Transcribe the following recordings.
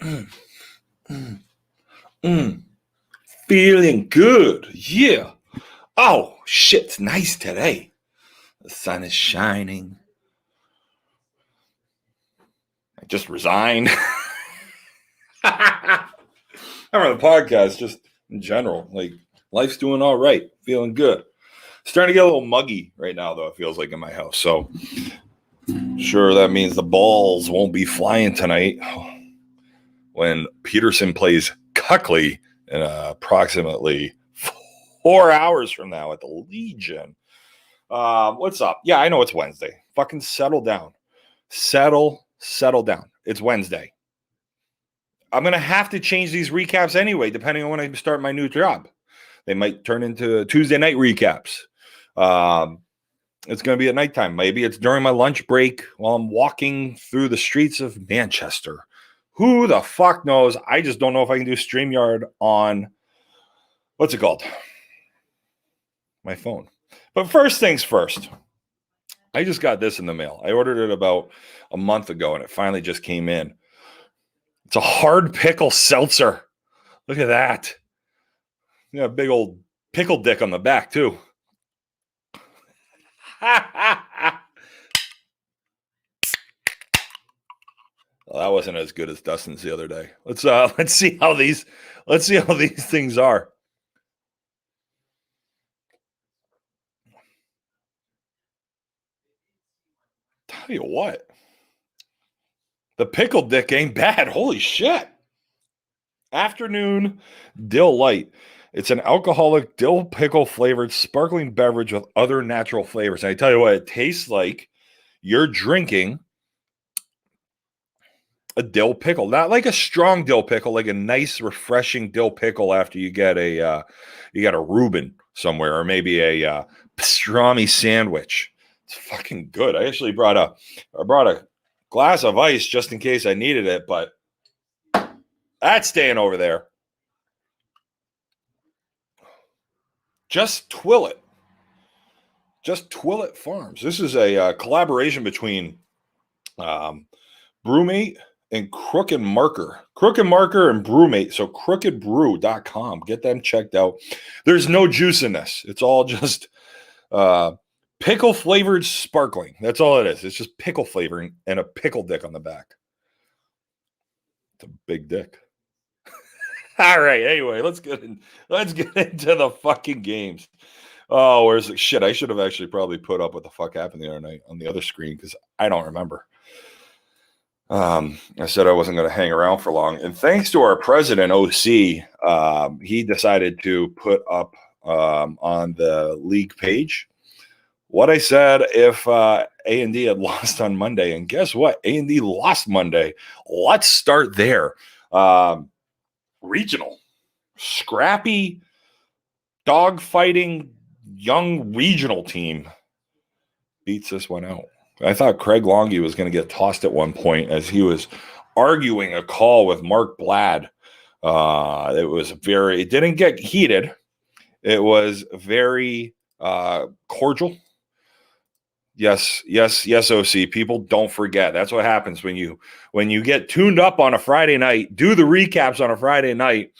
Mm, mm, mm. Feeling good. Yeah. Oh, shit. It's nice today. The sun is shining. I just resigned. I don't know, the podcast, just in general. Like, life's doing all right. Feeling good. Starting to get a little muggy right now, though, it feels like in my house. So, sure, that means the balls won't be flying tonight when Peterson plays Cuckley in approximately 4 hours from now at the Legion. What's up? Yeah, I know it's Wednesday. Fucking settle down. Settle down. It's Wednesday. I'm going to have to change these recaps anyway, depending on when I start my new job. They might turn into Tuesday night recaps. It's going to be at nighttime. Maybe it's during my lunch break while I'm walking through the streets of Manchester. Who the fuck knows? I just don't know if I can do StreamYard on, what's it called? My phone. But first things first. I just got this in the mail. I ordered it about a month ago, and it finally just came in. It's a hard pickle seltzer. Look at that. Yeah, big old pickle dick on the back, too. Well, that wasn't as good as Dustin's the other day. Let's see how these things are. Tell you what, the pickle dick ain't bad. Holy shit. Afternoon Dill Light. It's an alcoholic dill pickle flavored sparkling beverage with other natural flavors. And I tell you what, it tastes like you're drinking a dill pickle, not like a strong dill pickle, like a nice, refreshing dill pickle after you get a Reuben somewhere, or maybe a pastrami sandwich. It's fucking good. I actually brought a glass of ice just in case I needed it, but that's staying over there. Just Twillet Farms. This is a collaboration between Brewmate and Crooked Marker. Crooked Marker and Brewmate. So crookedbrew.com. Get them checked out. There's no juice in this. It's all just pickle flavored sparkling. That's all it is. It's just pickle flavoring and a pickle dick on the back. It's a big dick. All right. Anyway, let's get into the fucking games. Oh, where's the shit? I should have actually probably put up what the fuck happened the other night on the other screen because I don't remember. I said I wasn't going to hang around for long. And thanks to our president, OC, he decided to put up on the league page what I said if A&D had lost on Monday. And guess what? A&D lost Monday. Let's start there. Regional. Scrappy, dog-fighting, young regional team beats this one out. I thought Craig Longy was going to get tossed at one point as he was arguing a call with Mark Blad. It didn't get heated. It was very cordial. Yes, OC. People don't forget. That's what happens when you get tuned up on a Friday night, do the recaps on a Friday night,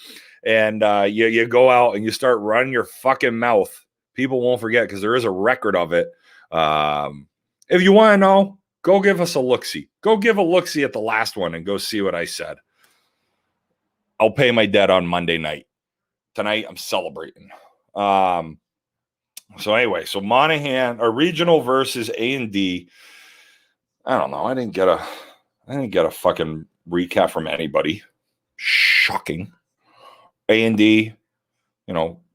and you go out and you start running your fucking mouth. People won't forget because there is a record of it. If you want to know, go give us a look-see. Go give a look-see at the last one and go see what I said. I'll pay my debt on Monday night. Tonight, I'm celebrating. So anyway, so Monahan, or regional versus A&D. I don't know. I didn't get a fucking recap from anybody. Shocking. A&D,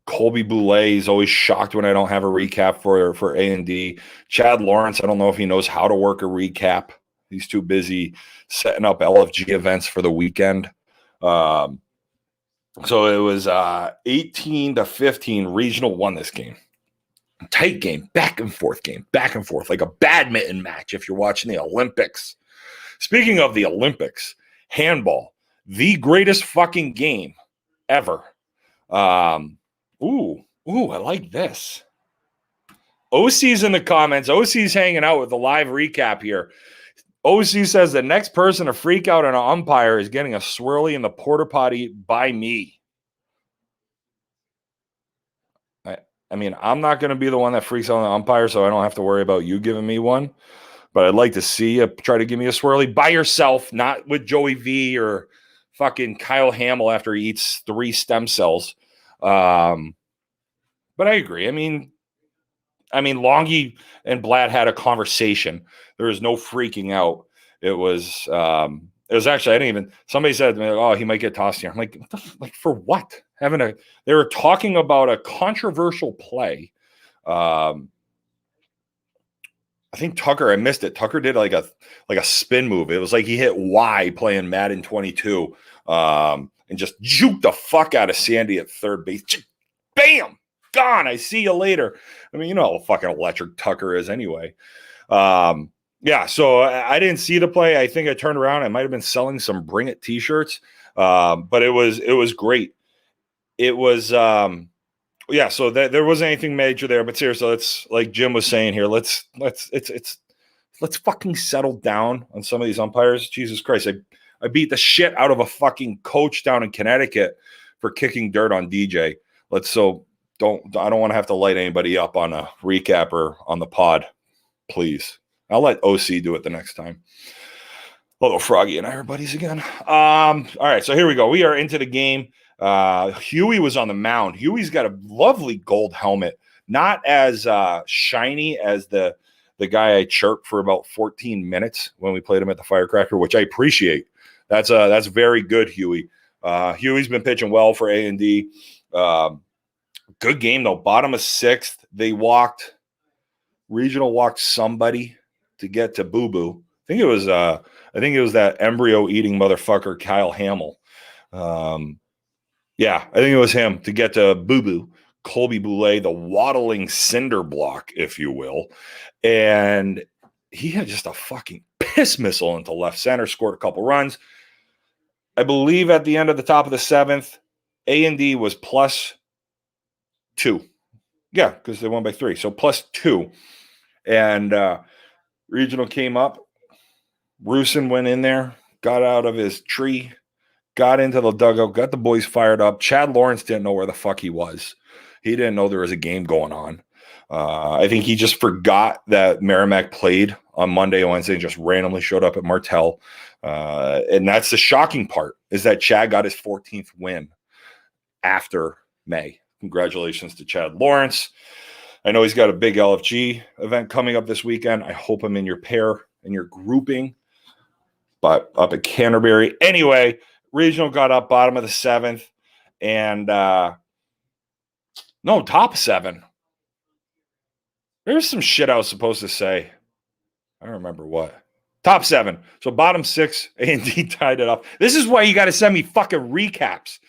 Colby Boulay is always shocked when I don't have a recap for A&D. Chad Lawrence, I don't know if he knows how to work a recap. He's too busy setting up LFG events for the weekend. So it was 18-15. Regional won this game. Tight game, back and forth, like a badminton match if you're watching the Olympics. Speaking of the Olympics, handball, the greatest fucking game ever. Ooh, I like this. OC's in the comments. OC's hanging out with the live recap here. OC says the next person to freak out on an umpire is getting a swirly in the porta potty by me. I mean, I'm not going to be the one that freaks out on the umpire, so I don't have to worry about you giving me one. But I'd like to see you try to give me a swirly by yourself, not with Joey V or fucking Kyle Hamill after he eats 3 stem cells. But I agree. I mean, Longy and Blatt had a conversation. There was no freaking out. It was actually, I didn't even, somebody said to me, oh, he might get tossed here. I'm like, like for what? They were talking about a controversial play. I think Tucker, I missed it. Tucker did like a spin move. It was like he hit Y playing Madden 22 and just juked the fuck out of Sandy at third base. Bam! Gone. I see you later. I mean, you know how fucking electric Tucker is anyway. Yeah, so I didn't see the play. I think I turned around. I might have been selling some Bring It t-shirts, but it was great. It was yeah. So there wasn't anything major there, but seriously, let's, like Jim was saying here, let's fucking settle down on some of these umpires. Jesus Christ, I beat the shit out of a fucking coach down in Connecticut for kicking dirt on DJ. I don't want to have to light anybody up on a recap or on the pod, please. I'll let OC do it the next time. Although Froggy and I are buddies again. All right, so here we go. We are into the game. Huey was on the mound. Huey's got a lovely gold helmet, not as shiny as the guy I chirped for about 14 minutes when we played him at the Firecracker, which I appreciate. That's very good, Huey. Huey's been pitching well for A&D. Good game though. Bottom of 6th, Regional walked somebody to get to Boo Boo. I think it was that embryo eating motherfucker Kyle Hamill. Yeah, I think it was him to get to Boo Boo, Colby Boulay, the waddling cinder block, if you will. And he had just a fucking piss missile into left center, scored a couple runs. I believe at the end of the top of the 7th, A&D was +2. Yeah, because they won by 3. So +2. And Regional came up. Rusin went in there, got out of his tree, got into the dugout, got the boys fired up. Chad Lawrence didn't know where the fuck he was. He didn't know there was a game going on. I think he just forgot that Merrimack played on Monday and Wednesday and just randomly showed up at Martell. And that's the shocking part, is that Chad got his 14th win after May. Congratulations to Chad Lawrence. I know he's got a big LFG event coming up this weekend. I hope I'm in your pair, in your grouping, but up at Canterbury. Anyway, Regional got up bottom of the 7th and top 7. There's some shit I was supposed to say. I don't remember what. Top 7. So bottom 6, A&D tied it up. This is why you got to send me fucking recaps.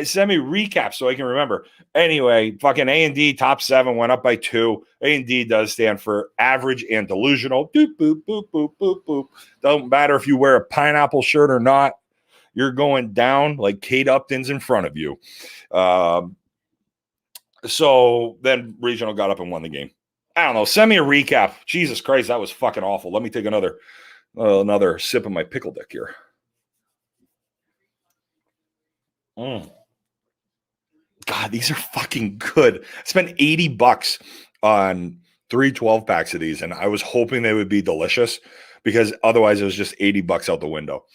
Send me recaps so I can remember. Anyway, fucking A&D top 7 went up by 2. A&D does stand for average and delusional. Boop, boop, boop, boop, boop, boop. Don't matter if you wear a pineapple shirt or not. You're going down like Kate Upton's in front of you. So then Regional got up and won the game. I don't know. Send me a recap. Jesus Christ, that was fucking awful. Let me take another sip of my pickle dick here. God, these are fucking good. I spent $80 on 3 12-packs of these, and I was hoping they would be delicious because otherwise it was just $80 out the window.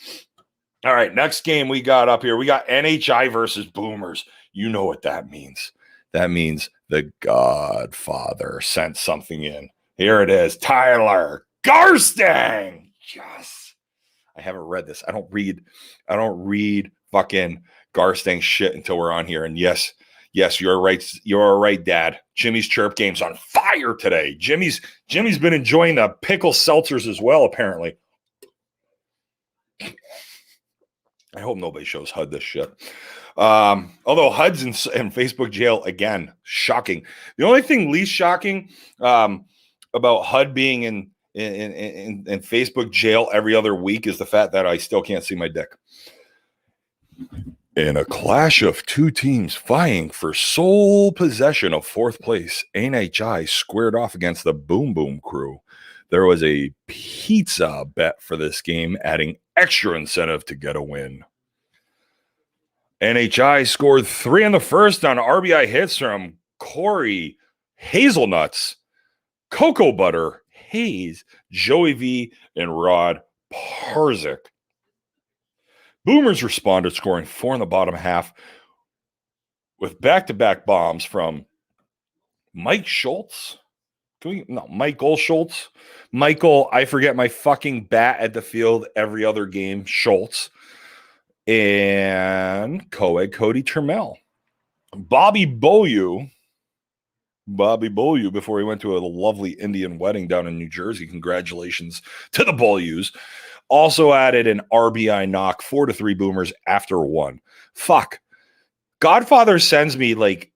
All right, next game we got up here. We got NHI versus Boomers. You know what that means. That means the Godfather sent something in. Here it is. Tyler Garstang. Yes. I haven't read this. I don't read fucking Garstang shit until we're on here. And yes, you're right. You're right, Dad. Jimmy's Chirp Game's on fire today. Jimmy's been enjoying the pickle seltzers as well, apparently. I hope nobody shows HUD this shit. Although HUD's in Facebook jail again. Shocking. The only thing least shocking about HUD being in Facebook jail every other week is the fact that I still can't see my dick. In a clash of 2 teams vying for sole possession of 4th place, NHI squared off against the Boom Boom crew. there was a pizza bet for this game, adding extra incentive to get a win. NHI scored 3 in the first on RBI hits from Corey Hazelnuts, Cocoa Butter, Hayes, Joey V, and Rod Parzik. Boomers responded, scoring 4 in the bottom half with back-to-back bombs from Mike Schultz. Michael Schultz. Michael, I forget my fucking bat at the field every other game, Schultz. And co-ed Cody Termel. Bobby Beaulieu, before he went to a lovely Indian wedding down in New Jersey. Congratulations to the Beaulieus. Also added an RBI knock, 4-3 Boomers after 1. Fuck. Godfather sends me like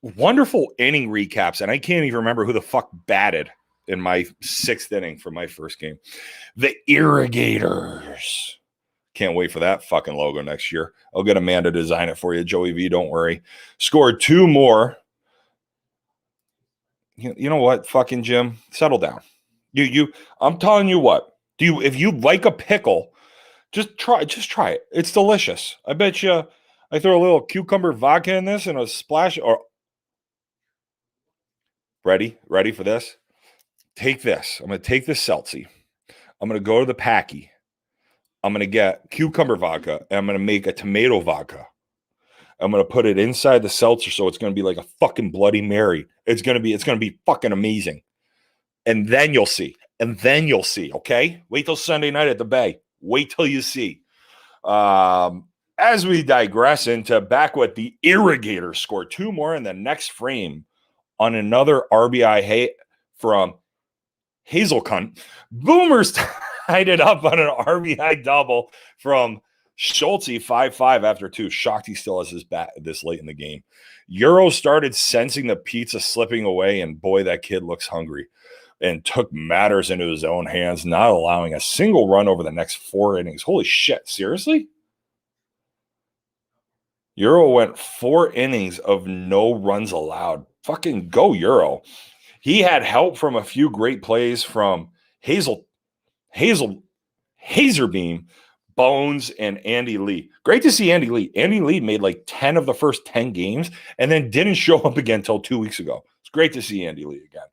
wonderful inning recaps, and I can't even remember who the fuck batted in my 6th inning for my first game. The Irrigators. Can't wait for that fucking logo next year. I'll get Amanda to design it for you, Joey V. Don't worry. Scored 2 more. You know what, fucking Jim? Settle down. I'm telling you what. If you like a pickle, just try it. It's delicious. I bet you I throw a little cucumber vodka in this and a splash. Or ready for this? Take this. I'm going to take this Seltzy. I'm going to go to the Packy. I'm going to get cucumber vodka, and I'm going to make a tomato vodka. I'm going to put it inside the seltzer, so it's going to be like a fucking Bloody Mary. It's going to be fucking amazing. And then you'll see. Okay? Wait till Sunday night at the Bay. Wait till you see. As we digress into back what the Irrigators scored 2 more in the next frame on another RBI hit from Hazelcunt. Boomers tied it up on an RBI double from Schultze, 5-5 after 2. Shocked he still has his bat this late in the game. Euro started sensing the pizza slipping away, and boy, that kid looks hungry, and took matters into his own hands, not allowing a single run over the next 4 innings. Holy shit, seriously? Euro went 4 innings of no runs allowed. Fucking go, Euro. He had help from a few great plays from Hazerbeam, Bones, and Andy Lee. Great to see Andy Lee. Andy Lee made like 10 of the first 10 games and then didn't show up again until 2 weeks ago. It's great to see Andy Lee again.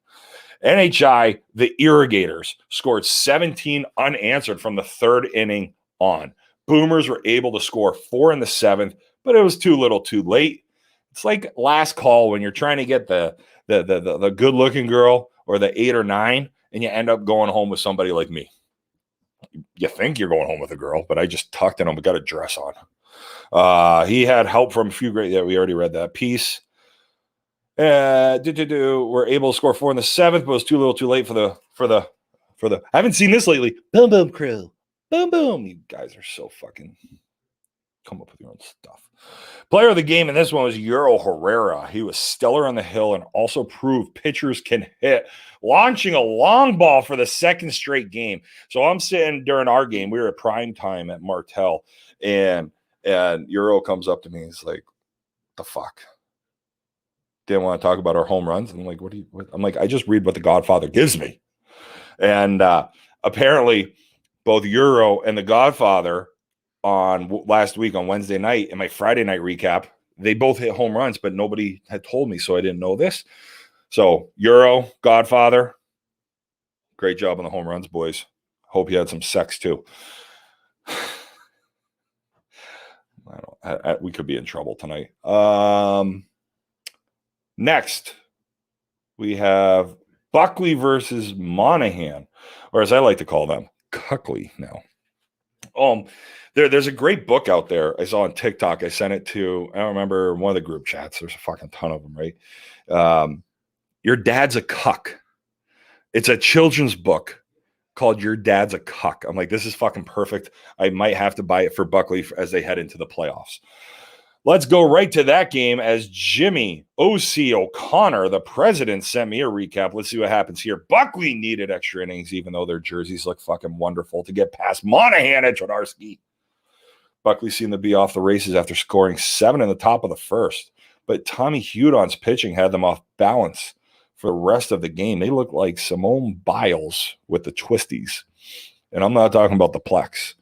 NHI, the Irrigators, scored 17 unanswered from the 3rd inning on. Boomers were able to score 4 in the 7th, but it was too little too late. It's like last call when you're trying to get the good-looking girl or the 8 or 9, and you end up going home with somebody like me. You think you're going home with a girl, but I just tucked in and got a dress on. He had help from a few great. Yeah, we already read that piece. We're able to score 4 in the 7th, but it was too little, too late for the. I haven't seen this lately. Boom boom crew, boom boom. You guys are so fucking come up with your own stuff. Player of the game in this one was Euro Herrera. He was stellar on the hill and also proved pitchers can hit, launching a long ball for the 2nd straight game. So I'm sitting during our game. We were at prime time at Martell, and Euro comes up to me. He's like, "The fuck? Didn't want to talk about our home runs." And I'm like, what? I'm like, I just read what the Godfather gives me. And apparently both Euro and the Godfather on last week on Wednesday night in my Friday night recap, they both hit home runs, but nobody had told me, so I didn't know this. So Euro, Godfather, great job on the home runs, boys. Hope you had some sex too. We could be in trouble tonight. Next, we have Buckley versus Monahan, or as I like to call them, Cuckley now. There's a great book out there I saw on TikTok. I sent it to, I don't remember, one of the group chats. There's a fucking ton of them, right? Your Dad's a Cuck. It's a children's book called Your Dad's a Cuck. I'm like, this is fucking perfect. I might have to buy it for Buckley as they head into the playoffs. Let's go right to that game as Jimmy O.C. O'Connor, the president, sent me a recap. Let's see what happens here. Buckley needed extra innings, even though their jerseys look fucking wonderful, to get past Monahan and Tradarski. Buckley seemed to be off the races after scoring 7 in the top of the 1st, but Tommy Hudon's pitching had them off balance for the rest of the game. They look like Simone Biles with the twisties. And I'm not talking about the Plex.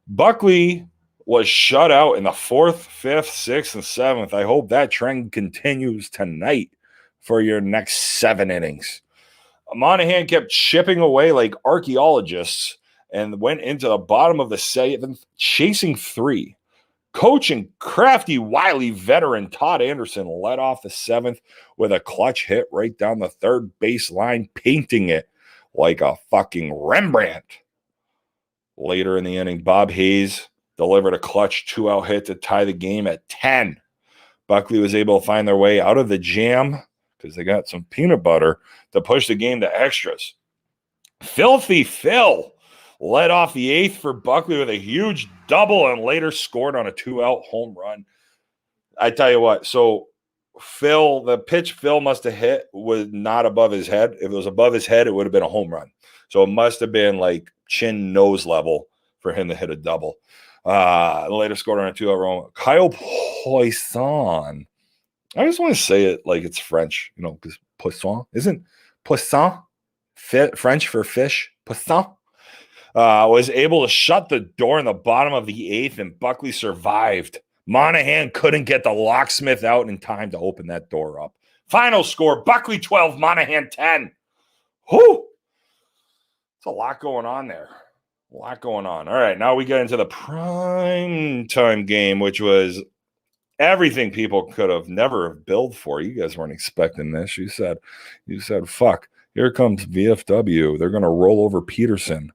Buckley was shut out in the 4th, 5th, 6th, and 7th. I hope that trend continues tonight for your next 7 innings. Monahan kept chipping away like archaeologists and went into the bottom of the 7th, chasing 3. Coach and crafty, wily veteran Todd Anderson led off the 7th with a clutch hit right down the third baseline, painting it like a fucking Rembrandt. Later in the inning, Bob Hayes delivered a clutch 2-out hit to tie the game at 10. Buckley was able to find their way out of the jam because they got some peanut butter to push the game to extras. Filthy Phil led off the 8th for Buckley with a huge double and later scored on a 2-out home run. I tell you what, so Phil, the pitch Phil must have hit was not above his head. If it was above his head, it would have been a home run. So it must have been like chin nose level for him to hit a double. Later scored on a 2-out run. Kyle Poisson. I just want to say it like it's French, because Poisson isn't Poisson French for fish. Poisson was able to shut the door in the bottom of the 8th, and Buckley survived. Monahan couldn't get the locksmith out in time to open that door up. Final score, Buckley 12, Monahan 10. Whew! It's a lot going on there. A lot going on. All right, now we get into the prime time game, which was everything people could have never billed for. You guys weren't expecting this. You said, fuck, here comes VFW. They're going to roll over Peterson.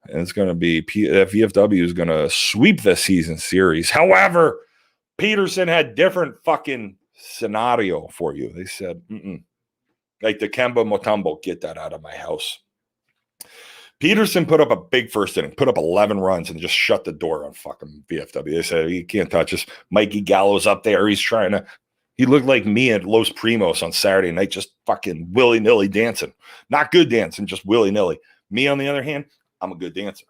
And it's going to be VFW is going to sweep the season series. However, Peterson had different fucking scenario for you. They said, like the Kemba Mutombo, get that out of my house. Peterson put up a big first inning, put up 11 runs, and just shut the door on fucking VFW. They said, you can't touch us. Mikey Gallo's up there. He looked like me at Los Primos on Saturday night, just fucking willy-nilly dancing. Not good dancing, just willy-nilly. Me, on the other hand, I'm a good dancer.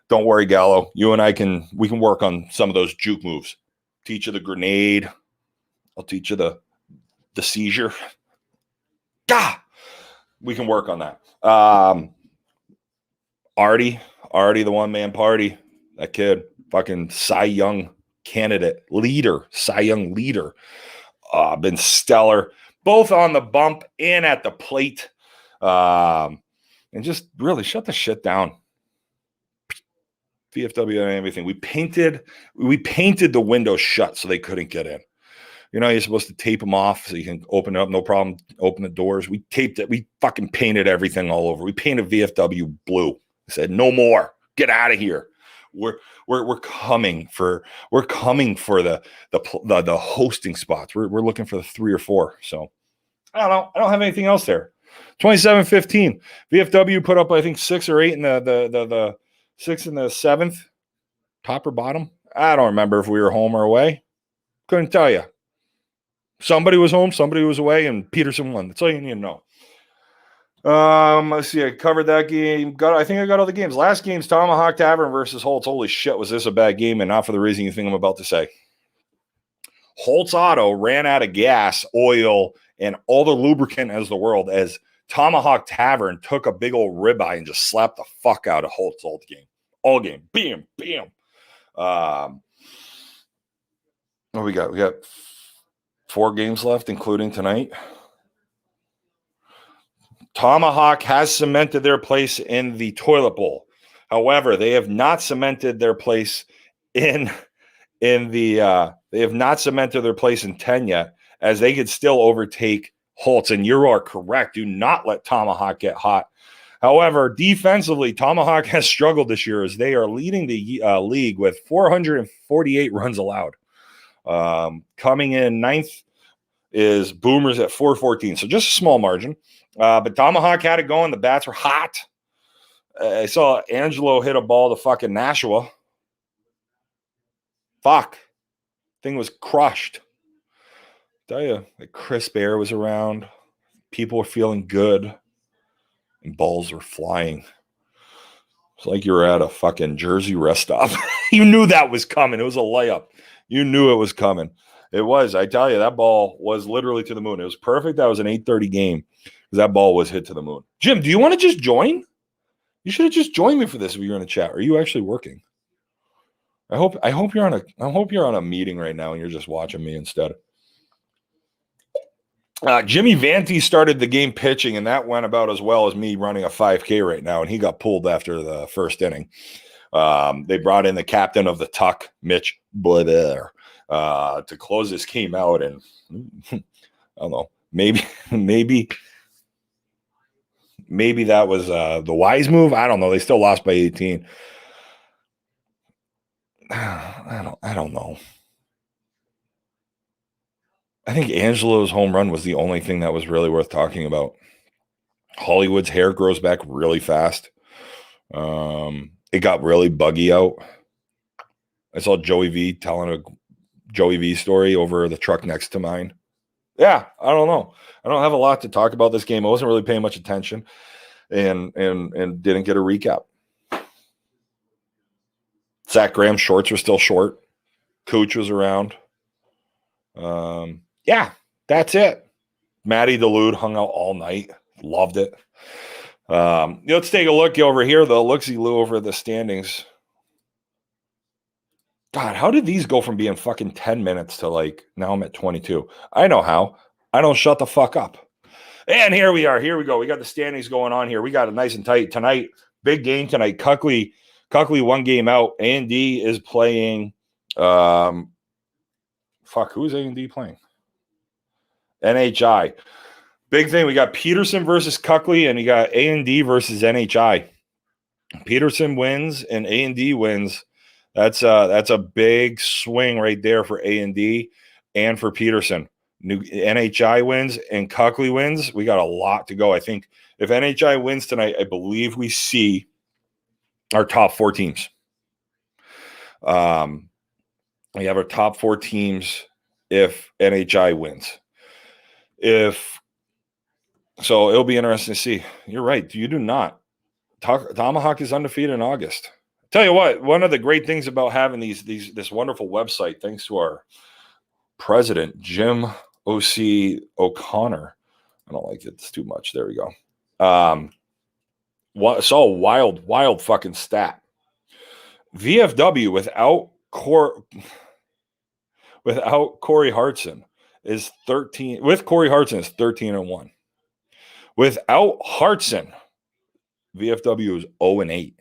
Don't worry, Gallo. You and I can work on some of those juke moves. Teach you the grenade. I'll teach you the seizure. Gah! We can work on that. Artie, the one-man party. That kid, fucking Cy Young candidate, Cy Young leader. Been stellar, both on the bump and at the plate. And just really shut the shit down. VFW and everything. We painted the window shut so they couldn't get in. You're supposed to tape them off so you can open it up, no problem. Open the doors. We taped it. We fucking painted everything all over. We painted VFW blue. I said, no more. Get out of here. We're coming for the hosting spots. We're looking for the 3 or 4. So I don't know. I don't have anything else there. 27-15. VFW put up, I think, 6 or 8 in the 6th and the 7th. Top or bottom? I don't remember if we were home or away. Couldn't tell you. Somebody was home, somebody was away, and Peterson won. That's all you need to know. Let's see. I covered that game. I think I got all the games. Last game's Tomahawk Tavern versus Holtz. Holy shit, was this a bad game? And not for the reason you think I'm about to say. Holtz Auto ran out of gas, oil, and all the lubricant as the world as Tomahawk Tavern took a big old ribeye and just slapped the fuck out of Holtz all game. Bam, bam. What we got? We got 4 games left, including tonight. Tomahawk has cemented their place in the toilet bowl. However, they have not cemented their place in 10 yet, as they could still overtake Holtz. And you are correct. Do not let Tomahawk get hot. However, defensively, Tomahawk has struggled this year as they are leading the league with 448 runs allowed. Coming in 9th is Boomers at 414. So just a small margin. But Tomahawk had it going. The bats were hot. I saw Angelo hit a ball to fucking Nashua. Fuck. Thing was crushed. Tell you, like crisp air was around. People were feeling good. And balls were flying. It's like you were at a fucking Jersey rest stop. You knew that was coming. It was a layup. You knew it was coming. It was. I tell you, that ball was literally to the moon. It was perfect. That was an 8:30 game because that ball was hit to the moon. Jim, do you want to just join? You should have just joined me for this if you're in the chat. Are you actually working? I hope you're on a meeting right now and you're just watching me instead. Jimmy Vante started the game pitching, and that went about as well as me running a 5K right now, and he got pulled after the first inning. They brought in the captain of the Tuck, Mitch Blair, to close this game out, and I don't know, maybe that was the wise move. I don't know. They still lost by 18. I don't know. I think Angelo's home run was the only thing that was really worth talking about. Hollywood's hair grows back really fast. It got really buggy out. I saw Joey V telling a Joey V story over the truck next to mine. Yeah, I don't know. I don't have a lot to talk about this game. I wasn't really paying much attention and didn't get a recap. Zach Graham's shorts were still short. Cooch was around. Yeah, that's it. Matty Delude hung out all night. Loved it. Let's take a look over here, though. Looksy-loo over the standings. God, how did these go from being fucking 10 minutes to like now I'm at 22? I know how. I don't shut the fuck up. And here we are. Here we go. We got the standings going on here. We got it nice and tight tonight. Big game tonight. Cuckley 1 game out. A&D is playing. Who's A&D playing? NHI. Big thing. We got Peterson versus Cuckley, and you got A&D versus NHI. Peterson wins and A&D wins. That's a big swing right there for A&D and for Peterson. New NHI wins and Cuckley wins. We got a lot to go. I think if NHI wins tonight, I believe we see our top 4 teams. We have our top 4 teams if NHI wins. So it'll be interesting to see. You're right. You do not. Tomahawk is undefeated in August. Tell you what, one of the great things about having this wonderful website, thanks to our president, Jim O.C. O'Connor. I don't like it. It's too much. There we go. Saw a wild fucking stat. VFW without Corey Hartson is 13. With Corey Hartson is 13-1. Without Hartson, VFW is 0-8.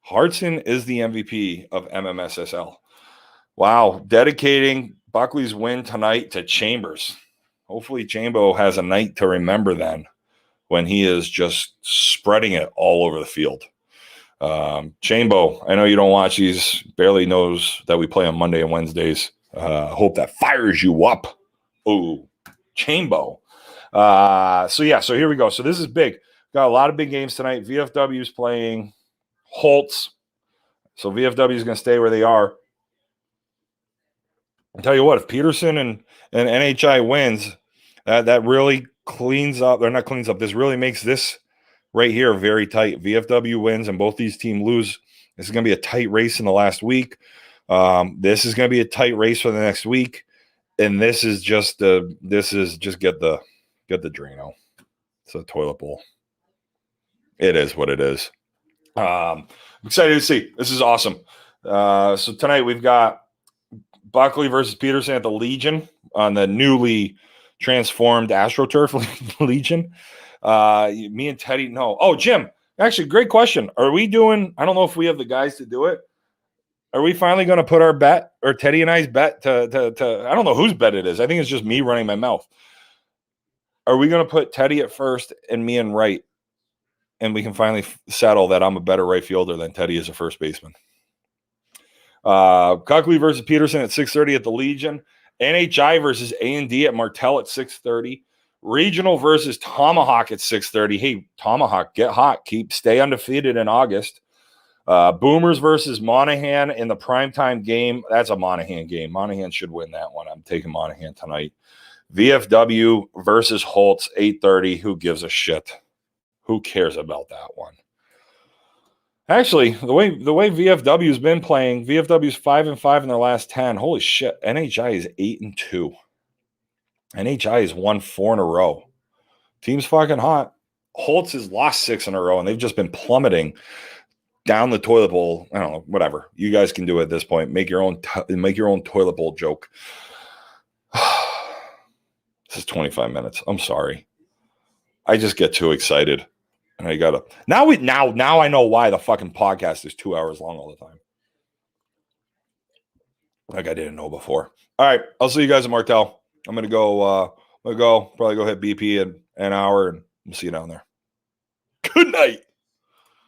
Hartson is the MVP of MMSSL. Wow. Dedicating Buckley's win tonight to Chambers. Hopefully Chambo has a night to remember then when he is just spreading it all over the field. Chambo, I know you don't watch these, barely knows that we play on Monday and Wednesdays. Hope that fires you up. Oh, Chambo. So here we go. So this is big. Got a lot of big games tonight. VFW is playing Holtz. So VFW is going to stay where they are. I'll tell you what, if Peterson and NHI wins, that really cleans up. They're not cleans up. This really makes this right here very tight. VFW wins and both these teams lose. This is going to be a tight race in the last week. This is going to be a tight race for the next week. And this is just get the Drano. It's a toilet bowl. It is what it is. I'm excited to see. This is awesome. So tonight we've got Buckley versus Peterson at the Legion on the newly transformed AstroTurf Legion. Me and Teddy, no. Oh, Jim, actually, great question. Are we doing, I don't know if we have the guys to do it. Are we finally going to put our bet, or Teddy and I's bet to I don't know whose bet it is. I think it's just me running my mouth. Are we going to put Teddy at first and me in right? And we can finally settle that I'm a better right fielder than Teddy is a first baseman. Cuckley versus Peterson at 6:30 at the Legion. NHI versus A&D at Martell at 6:30. Regional versus Tomahawk at 6:30. Hey, Tomahawk, get hot. Stay undefeated in August. Boomers versus Monahan in the primetime game. That's a Monahan game. Monahan should win that one. I'm taking Monahan tonight. VFW versus Holtz, 8:30. Who gives a shit? Who cares about that one? Actually, the way VFW's been playing, VFW's 5-5 in their last 10. Holy shit. NHI is 8-2. NHI has won 4 in a row. Team's fucking hot. Holtz has lost 6 in a row, and they've just been plummeting down the toilet bowl. I don't know, whatever. You guys can do it at this point. Make your own toilet bowl joke. This is 25 minutes. I'm sorry. I just get too excited. And I gotta now I know why the fucking podcast is 2 hours long all the time. Like I didn't know before. All right, I'll see you guys at Martel. I'm gonna go. Probably go hit BP in an hour, and we'll see you down there. Good night.